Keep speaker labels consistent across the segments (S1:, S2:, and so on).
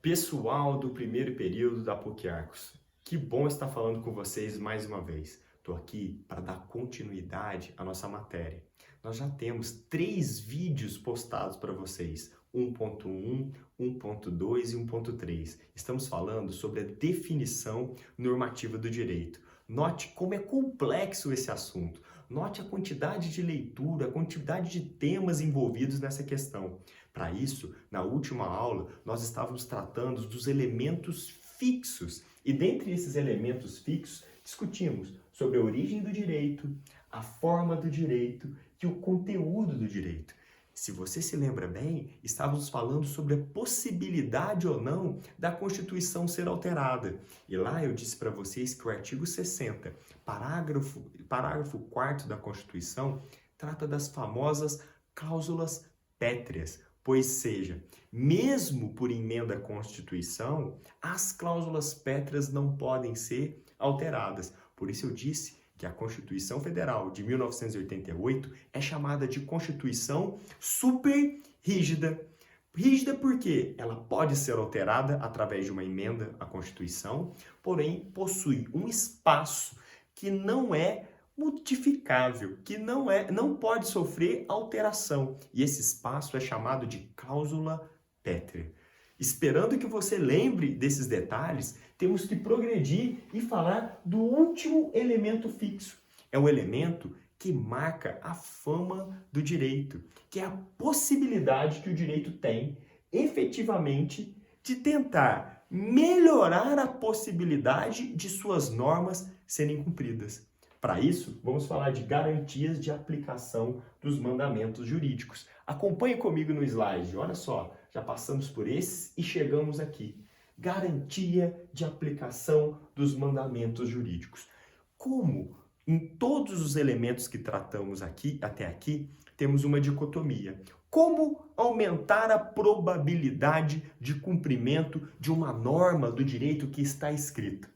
S1: Pessoal do primeiro período da PUC Arcos, que bom estar falando com vocês mais uma vez. Estou aqui para dar continuidade à nossa matéria. Nós já temos 3 vídeos postados para vocês, 1.1, 1.2 e 1.3. Estamos falando sobre a definição normativa do direito. Note como é complexo esse assunto. Note a quantidade de leitura, a quantidade de temas envolvidos nessa questão. Para isso, na última aula, nós estávamos tratando dos elementos fixos. E dentre esses elementos fixos, discutimos sobre a origem do direito, a forma do direito e o conteúdo do direito. Se você se lembra bem, estávamos falando sobre a possibilidade ou não da Constituição ser alterada. E lá eu disse para vocês que o artigo 60, parágrafo 4º da Constituição, trata das famosas cláusulas pétreas. Pois seja, mesmo por emenda à Constituição, as cláusulas pétreas não podem ser alteradas. Por isso eu disse que a Constituição Federal de 1988 é chamada de Constituição super rígida. Rígida porque ela pode ser alterada através de uma emenda à Constituição, porém possui um espaço que não é modificável, que não pode sofrer alteração. E esse espaço é chamado de cláusula pétrea. Esperando que você lembre desses detalhes, temos que progredir e falar do último elemento fixo. É o elemento que marca a fama do direito, que é a possibilidade que o direito tem, efetivamente, de tentar melhorar a possibilidade de suas normas serem cumpridas. Para isso, vamos falar de garantias de aplicação dos mandamentos jurídicos. Acompanhe comigo no slide. Olha só, já passamos por esses e chegamos aqui. Garantia de aplicação dos mandamentos jurídicos. Como em todos os elementos que tratamos aqui, até aqui, temos uma dicotomia. Como aumentar a probabilidade de cumprimento de uma norma do direito que está escrita?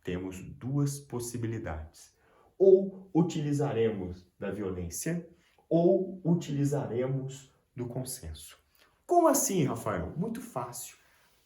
S1: Temos 2 possibilidades. Ou utilizaremos da violência, ou utilizaremos do consenso. Como assim, Rafael? Muito fácil.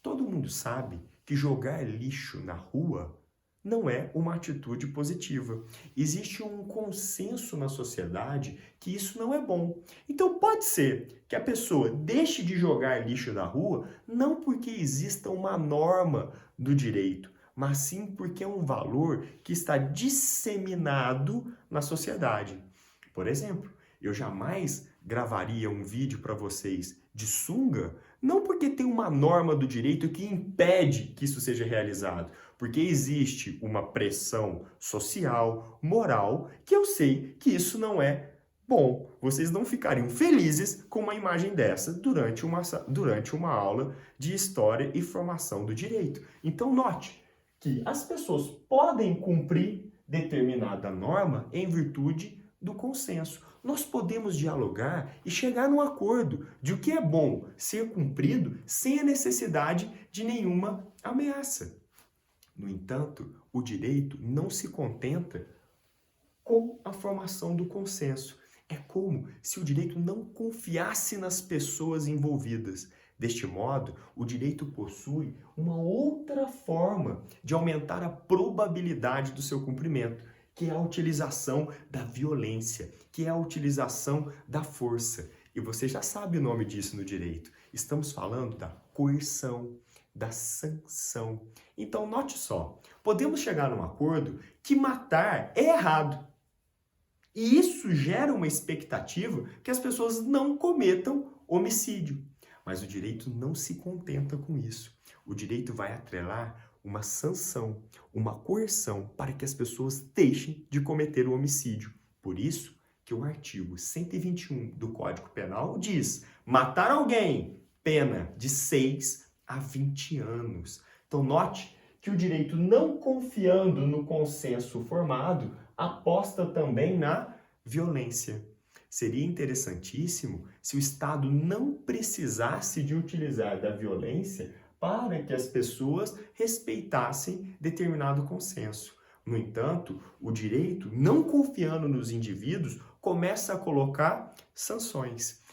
S1: Todo mundo sabe que jogar lixo na rua não é uma atitude positiva. Existe um consenso na sociedade que isso não é bom. Então pode ser que a pessoa deixe de jogar lixo na rua não porque exista uma norma do direito, mas sim porque é um valor que está disseminado na sociedade. Por exemplo, eu jamais gravaria um vídeo para vocês de sunga, não porque tem uma norma do direito que impede que isso seja realizado, porque existe uma pressão social, moral, que eu sei que isso não é bom. Vocês não ficariam felizes com uma imagem dessa durante uma aula de história e formação do direito. Então note que as pessoas podem cumprir determinada norma em virtude do consenso. Nós podemos dialogar e chegar num acordo de o que é bom ser cumprido sem a necessidade de nenhuma ameaça. No entanto, o direito não se contenta com a formação do consenso. É como se o direito não confiasse nas pessoas envolvidas. Deste modo, o direito possui uma outra forma de aumentar a probabilidade do seu cumprimento, que é a utilização da violência, que é a utilização da força. E você já sabe o nome disso no direito. Estamos falando da coerção, da sanção. Então, note só, podemos chegar num acordo que matar é errado. E isso gera uma expectativa que as pessoas não cometam homicídio. Mas o direito não se contenta com isso. O direito vai atrelar uma sanção, uma coerção para que as pessoas deixem de cometer o homicídio. Por isso que o artigo 121 do Código Penal diz: matar alguém, pena de 6 a 20 anos. Então note que o direito, não confiando no consenso formado, aposta também na violência. Seria interessantíssimo se o Estado não precisasse de utilizar da violência para que as pessoas respeitassem determinado consenso. No entanto, o direito, não confiando nos indivíduos, começa a colocar sanções.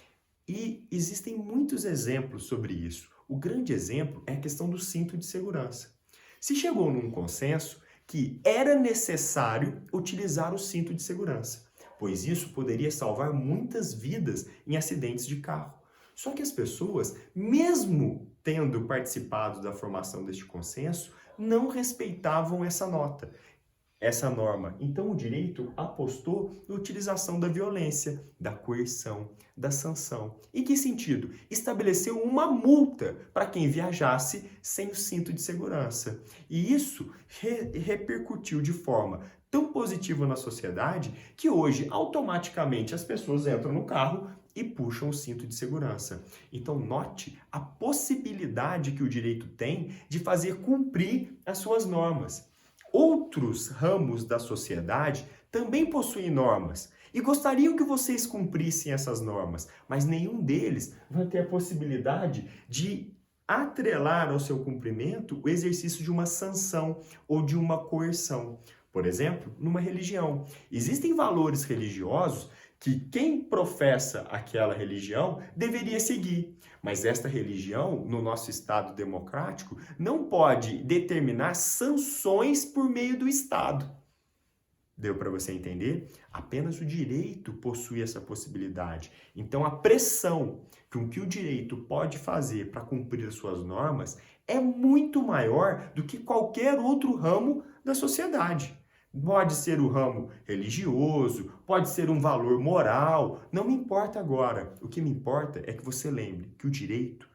S1: E existem muitos exemplos sobre isso. O grande exemplo é a questão do cinto de segurança. Se chegou num consenso que era necessário utilizar o cinto de segurança, pois isso poderia salvar muitas vidas em acidentes de carro. Só que as pessoas, mesmo tendo participado da formação deste consenso, não respeitavam essa norma. Então, o direito apostou na utilização da violência, da coerção, da sanção. Em que sentido? Estabeleceu uma multa para quem viajasse sem o cinto de segurança. E isso repercutiu de forma tão positiva na sociedade que hoje, automaticamente, as pessoas entram no carro e puxam o cinto de segurança. Então, note a possibilidade que o direito tem de fazer cumprir as suas normas. Outros ramos da sociedade também possuem normas e gostariam que vocês cumprissem essas normas, mas nenhum deles vai ter a possibilidade de atrelar ao seu cumprimento o exercício de uma sanção ou de uma coerção. Por exemplo, numa religião. Existem valores religiosos que quem professa aquela religião deveria seguir. Mas esta religião, no nosso Estado democrático, não pode determinar sanções por meio do Estado. Deu para você entender? Apenas o direito possui essa possibilidade. Então, a pressão com que o direito pode fazer para cumprir as suas normas é muito maior do que qualquer outro ramo da sociedade. Pode ser o ramo religioso, pode ser um valor moral, não me importa agora. O que me importa é que você lembre que o direito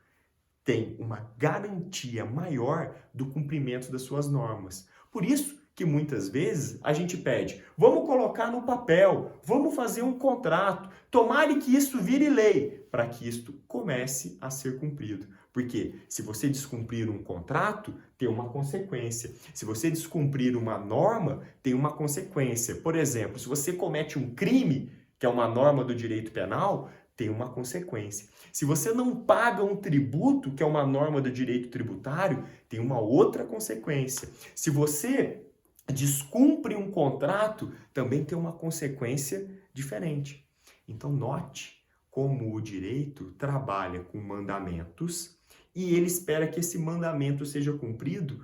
S1: tem uma garantia maior do cumprimento das suas normas. Por isso que muitas vezes a gente pede, vamos colocar no papel, vamos fazer um contrato, tomare que isso vire lei, para que isto comece a ser cumprido. Porque se você descumprir um contrato, tem uma consequência. Se você descumprir uma norma, tem uma consequência. Por exemplo, se você comete um crime, que é uma norma do direito penal, tem uma consequência. Se você não paga um tributo, que é uma norma do direito tributário, tem uma outra consequência. Se você descumpre um contrato, também tem uma consequência diferente. Então, note como o direito trabalha com mandamentos e ele espera que esse mandamento seja cumprido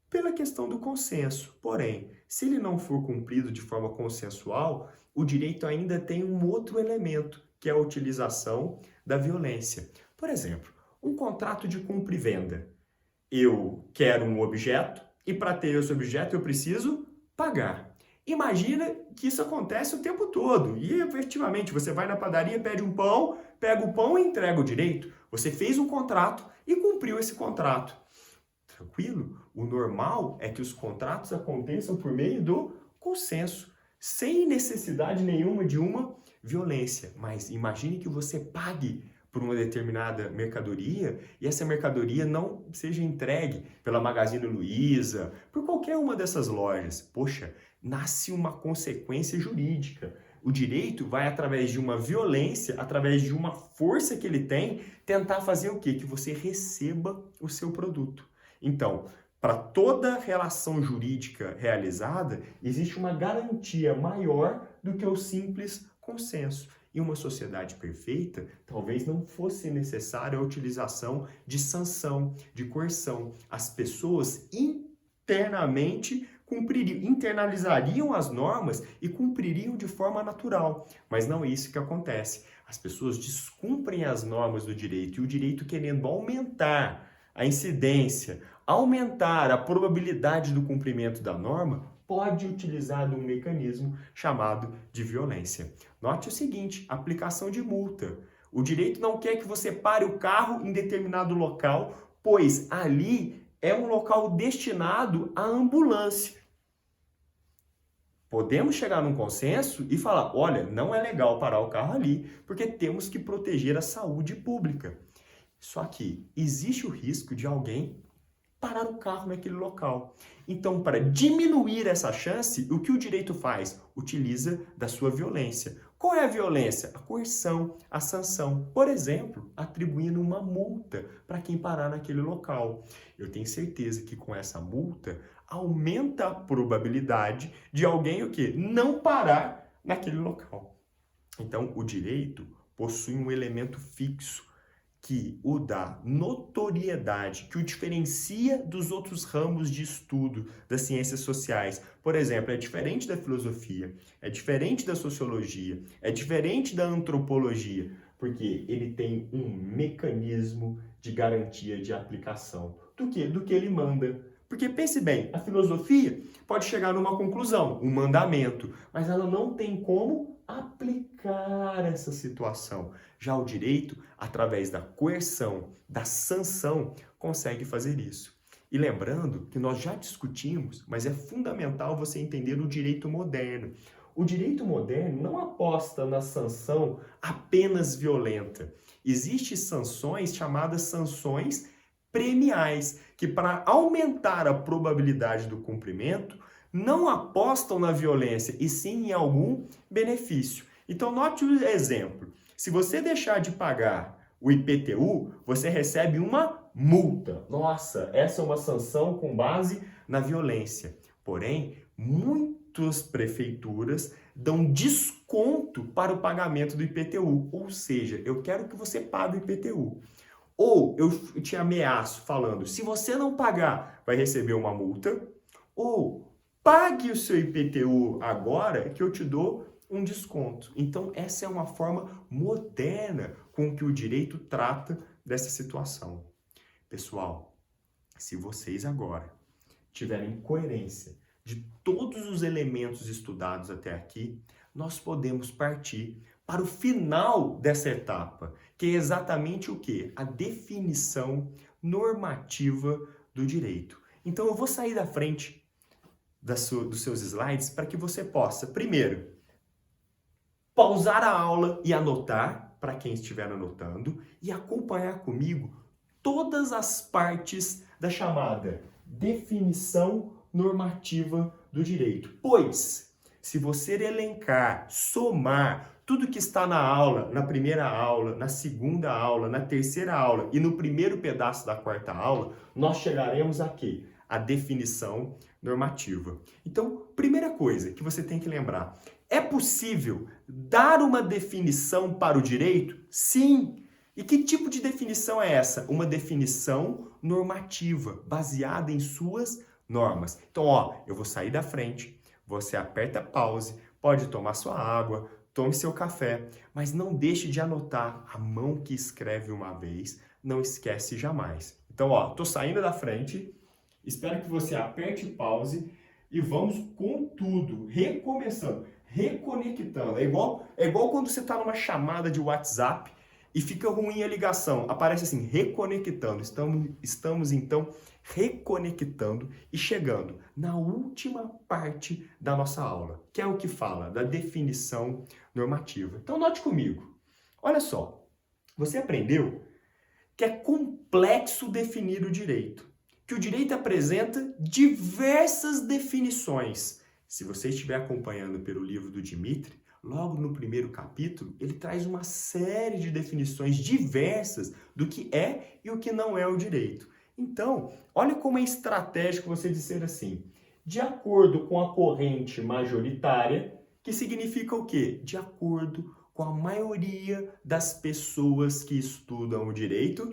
S1: pela questão do consenso. Porém, se ele não for cumprido de forma consensual, o direito ainda tem um outro elemento, que é a utilização da violência. Por exemplo, um contrato de compra e venda. Eu quero um objeto e para ter esse objeto eu preciso pagar. Imagina que isso acontece o tempo todo e efetivamente você vai na padaria, pede um pão, pega o pão e entrega o direito. Você fez um contrato e cumpriu esse contrato. Tranquilo? O normal é que os contratos aconteçam por meio do consenso, sem necessidade nenhuma de uma violência. Mas imagine que você pague por uma determinada mercadoria e essa mercadoria não seja entregue pela Magazine Luiza, por qualquer uma dessas lojas. Poxa, nasce uma consequência jurídica. O direito vai, através de uma violência, através de uma força que ele tem, tentar fazer o quê? Que você receba o seu produto. Então, para toda relação jurídica realizada, existe uma garantia maior do que o simples consenso. Em uma sociedade perfeita, talvez não fosse necessária a utilização de sanção, de coerção. As pessoas internamente internalizariam as normas e cumpririam de forma natural. Mas não é isso que acontece. As pessoas descumprem as normas do direito e o direito, querendo aumentar a incidência, aumentar a probabilidade do cumprimento da norma, pode utilizar um mecanismo chamado de violência. Note o seguinte, aplicação de multa. O direito não quer que você pare o carro em determinado local, pois ali é um local destinado à ambulância. Podemos chegar num consenso e falar, olha, não é legal parar o carro ali, porque temos que proteger a saúde pública. Só que existe o risco de alguém parar o carro naquele local. Então, para diminuir essa chance, o que o direito faz? Utiliza da sua violência. Qual é a violência? A coerção, a sanção. Por exemplo, atribuindo uma multa para quem parar naquele local. Eu tenho certeza que com essa multa, aumenta a probabilidade de alguém o quê? Não parar naquele local. Então, o direito possui um elemento fixo, que o dá notoriedade, que o diferencia dos outros ramos de estudo das ciências sociais. Por exemplo, é diferente da filosofia, é diferente da sociologia, é diferente da antropologia, porque ele tem um mecanismo de garantia de aplicação. Do que? Do que ele manda. Porque pense bem, a filosofia pode chegar numa conclusão, um mandamento, mas ela não tem como aplicar essa situação. Já o direito, através da coerção, da sanção, consegue fazer isso. E lembrando que nós já discutimos, mas é fundamental você entender o direito moderno. O direito moderno não aposta na sanção apenas violenta. Existem sanções chamadas sanções premiais, que para aumentar a probabilidade do cumprimento, não apostam na violência, e sim em algum benefício. Então, note o exemplo. Se você deixar de pagar o IPTU, você recebe uma multa. Nossa, essa é uma sanção com base na violência. Porém, muitas prefeituras dão desconto para o pagamento do IPTU. Ou seja, eu quero que você pague o IPTU. Ou eu te ameaço falando, se você não pagar, vai receber uma multa. Ou pague o seu IPTU agora que eu te dou um desconto. Então, essa é uma forma moderna com que o direito trata dessa situação. Pessoal, se vocês agora tiverem coerência de todos os elementos estudados até aqui, nós podemos partir para o final dessa etapa, que é exatamente o quê? A definição normativa do direito. Então, eu vou sair da frente dos seus slides para que você possa, primeiro, pausar a aula e anotar, para quem estiver anotando, e acompanhar comigo todas as partes da chamada definição normativa do direito. Pois, se você elencar, somar tudo que está na aula, na primeira aula, na segunda aula, na terceira aula e no primeiro pedaço da quarta aula, nós chegaremos a quê? A definição normativa. Então, primeira coisa que você tem que lembrar, é possível dar uma definição para o direito? Sim! E que tipo de definição é essa? Uma definição normativa, baseada em suas normas. Então, eu vou sair da frente, você aperta pause, pode tomar sua água, tome seu café, mas não deixe de anotar. A mão que escreve uma vez não esquece jamais. Então, tô saindo da frente, espero que você aperte pause e vamos com tudo, recomeçando, reconectando. É igual quando você está numa chamada de WhatsApp e fica ruim a ligação. Aparece assim, reconectando. Estamos então reconectando e chegando na última parte da nossa aula, que é o que fala da definição normativa. Então note comigo. Olha só, você aprendeu que é complexo definir o direito, que o direito apresenta diversas definições. Se você estiver acompanhando pelo livro do Dimitri, logo no primeiro capítulo, ele traz uma série de definições diversas do que é e o que não é o direito. Então, olha como é estratégico você dizer assim, de acordo com a corrente majoritária, que significa o quê? De acordo com a maioria das pessoas que estudam o direito.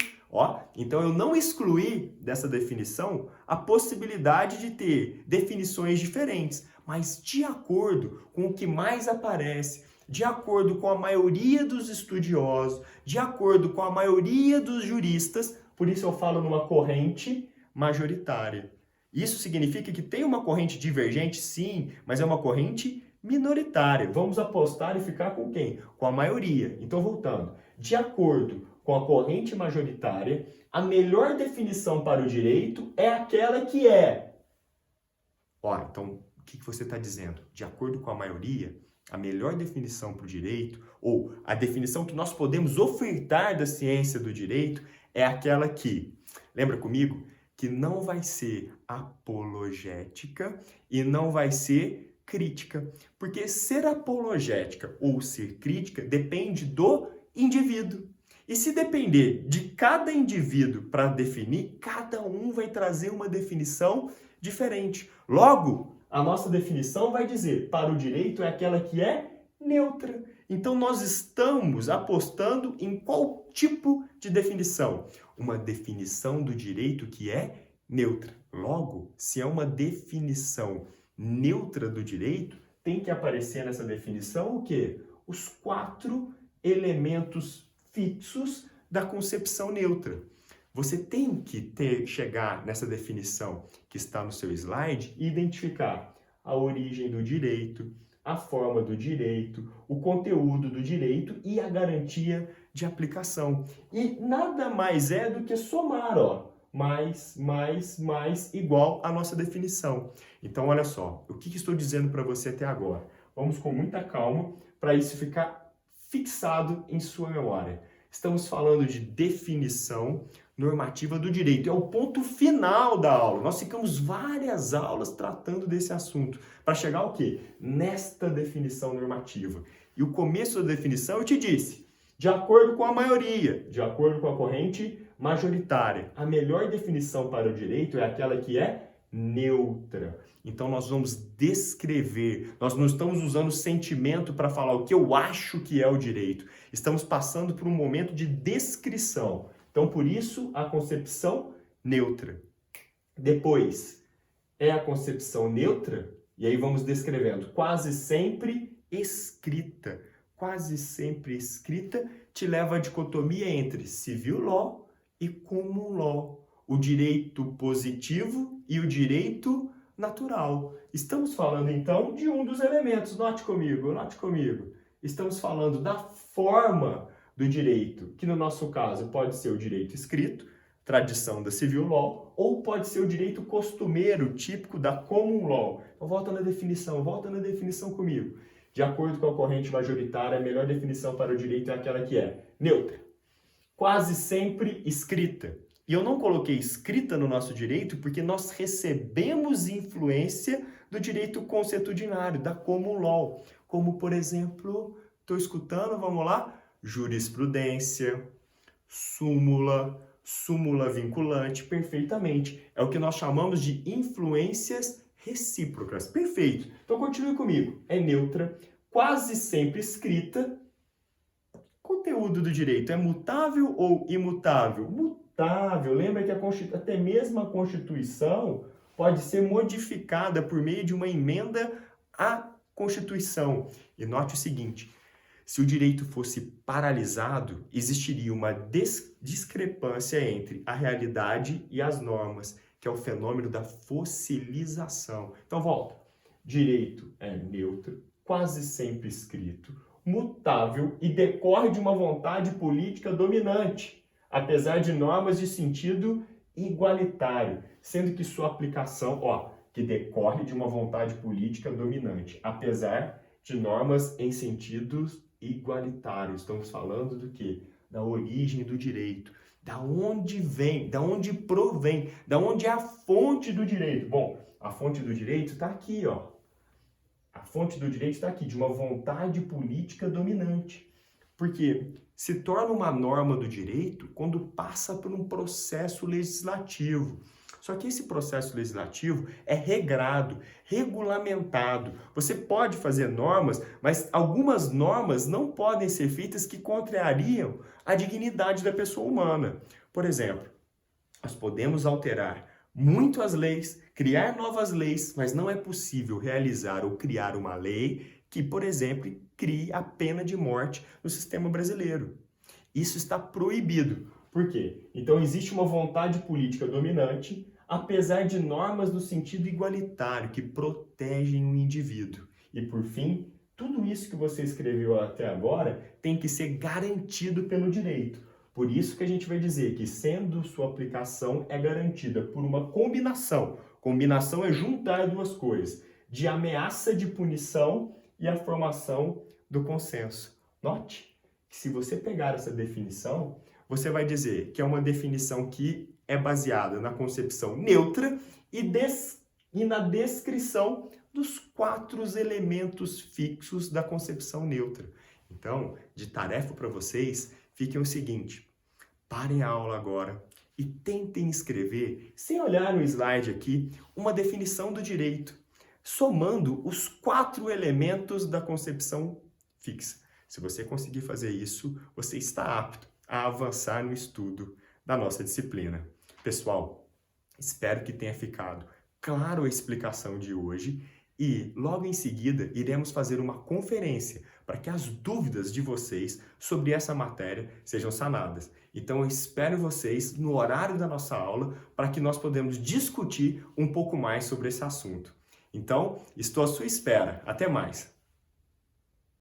S1: Então eu não excluí dessa definição a possibilidade de ter definições diferentes, mas de acordo com o que mais aparece, de acordo com a maioria dos estudiosos, de acordo com a maioria dos juristas, por isso eu falo numa corrente majoritária. Isso significa que tem uma corrente divergente, sim, mas é uma corrente minoritária. Vamos apostar e ficar com quem? Com a maioria. Então, voltando, de acordo com a corrente majoritária, a melhor definição para o direito é aquela que é. Então, o que você está dizendo? De acordo com a maioria, a melhor definição para o direito, ou a definição que nós podemos ofertar da ciência do direito, é aquela que, lembra comigo, que não vai ser apologética e não vai ser crítica. Porque ser apologética ou ser crítica depende do indivíduo. E se depender de cada indivíduo para definir, cada um vai trazer uma definição diferente. Logo, a nossa definição vai dizer, para o direito é aquela que é neutra. Então, nós estamos apostando em qual tipo de definição? Uma definição do direito que é neutra. Logo, se é uma definição neutra do direito, tem que aparecer nessa definição o quê? Os 4 elementos fixos da concepção neutra. Você tem que chegar nessa definição que está no seu slide e identificar a origem do direito, a forma do direito, o conteúdo do direito e a garantia de aplicação. E nada mais é do que somar, ó, mais, igual à nossa definição. Então, olha só, o que estou dizendo para você até agora? Vamos com muita calma para isso ficar fixado em sua memória. Estamos falando de definição normativa do direito. É o ponto final da aula. Nós ficamos várias aulas tratando desse assunto para chegar ao quê? Nesta definição normativa. E o começo da definição eu te disse, de acordo com a maioria, de acordo com a corrente majoritária. A melhor definição para o direito é aquela que é neutra. Então nós vamos descrever, nós não estamos usando sentimento para falar o que eu acho que é o direito. Estamos passando por um momento de descrição. Então por isso a concepção neutra. Depois é a concepção neutra, e aí vamos descrevendo, quase sempre escrita. Quase sempre escrita te leva à dicotomia entre civil law e common law. O direito positivo e o direito natural. Estamos falando, então, de um dos elementos. Note comigo, note comigo. Estamos falando da forma do direito, que no nosso caso pode ser o direito escrito, tradição da civil law, ou pode ser o direito costumeiro, típico da common law. Então, volta na definição comigo. De acordo com a corrente majoritária, a melhor definição para o direito é aquela que é neutra. Quase sempre escrita. E eu não coloquei escrita no nosso direito porque nós recebemos influência do direito consuetudinário, da common law. Como, por exemplo, estou escutando, vamos lá, jurisprudência, súmula, súmula vinculante, perfeitamente. É o que nós chamamos de influências recíprocas. Perfeito. Então, continue comigo. É neutra, quase sempre escrita. Conteúdo do direito é mutável ou imutável? Mutável. Lembra que até mesmo a Constituição pode ser modificada por meio de uma emenda à Constituição. E note o seguinte, se o direito fosse paralisado, existiria uma discrepância entre a realidade e as normas, que é o fenômeno da fossilização. Então, volta. Direito é neutro, quase sempre escrito, mutável e decorre de uma vontade política dominante, apesar de normas de sentido igualitário, sendo que sua aplicação, que decorre de uma vontade política dominante, apesar de normas em sentidos igualitários. Estamos falando do quê? Da origem do direito. Da onde vem, da onde provém, da onde é a fonte do direito. Bom, a fonte do direito está aqui, A fonte do direito está aqui, de uma vontade política dominante. Porque se torna uma norma do direito quando passa por um processo legislativo. Só que esse processo legislativo é regrado, regulamentado. Você pode fazer normas, mas algumas normas não podem ser feitas que contrariam a dignidade da pessoa humana. Por exemplo, nós podemos alterar muito as leis, criar novas leis, mas não é possível realizar ou criar uma lei que, por exemplo, crie a pena de morte no sistema brasileiro. Isso está proibido. Por quê? Então existe uma vontade política dominante, apesar de normas no sentido igualitário que protegem o indivíduo. E por fim, tudo isso que você escreveu até agora tem que ser garantido pelo direito. Por isso que a gente vai dizer que, sendo sua aplicação é garantida por uma combinação. Combinação é juntar duas coisas, de ameaça de punição e a formação do consenso. Note que se você pegar essa definição, você vai dizer que é uma definição que é baseada na concepção neutra e na descrição dos 4 elementos fixos da concepção neutra. Então, de tarefa para vocês, fiquem o seguinte, parem a aula agora e tentem escrever, sem olhar no slide aqui, uma definição do direito, somando os 4 elementos da concepção fixa. Se você conseguir fazer isso, você está apto a avançar no estudo da nossa disciplina. Pessoal, espero que tenha ficado claro a explicação de hoje e logo em seguida iremos fazer uma conferência para que as dúvidas de vocês sobre essa matéria sejam sanadas. Então eu espero vocês no horário da nossa aula para que nós podemos discutir um pouco mais sobre esse assunto. Então, estou à sua espera. Até mais!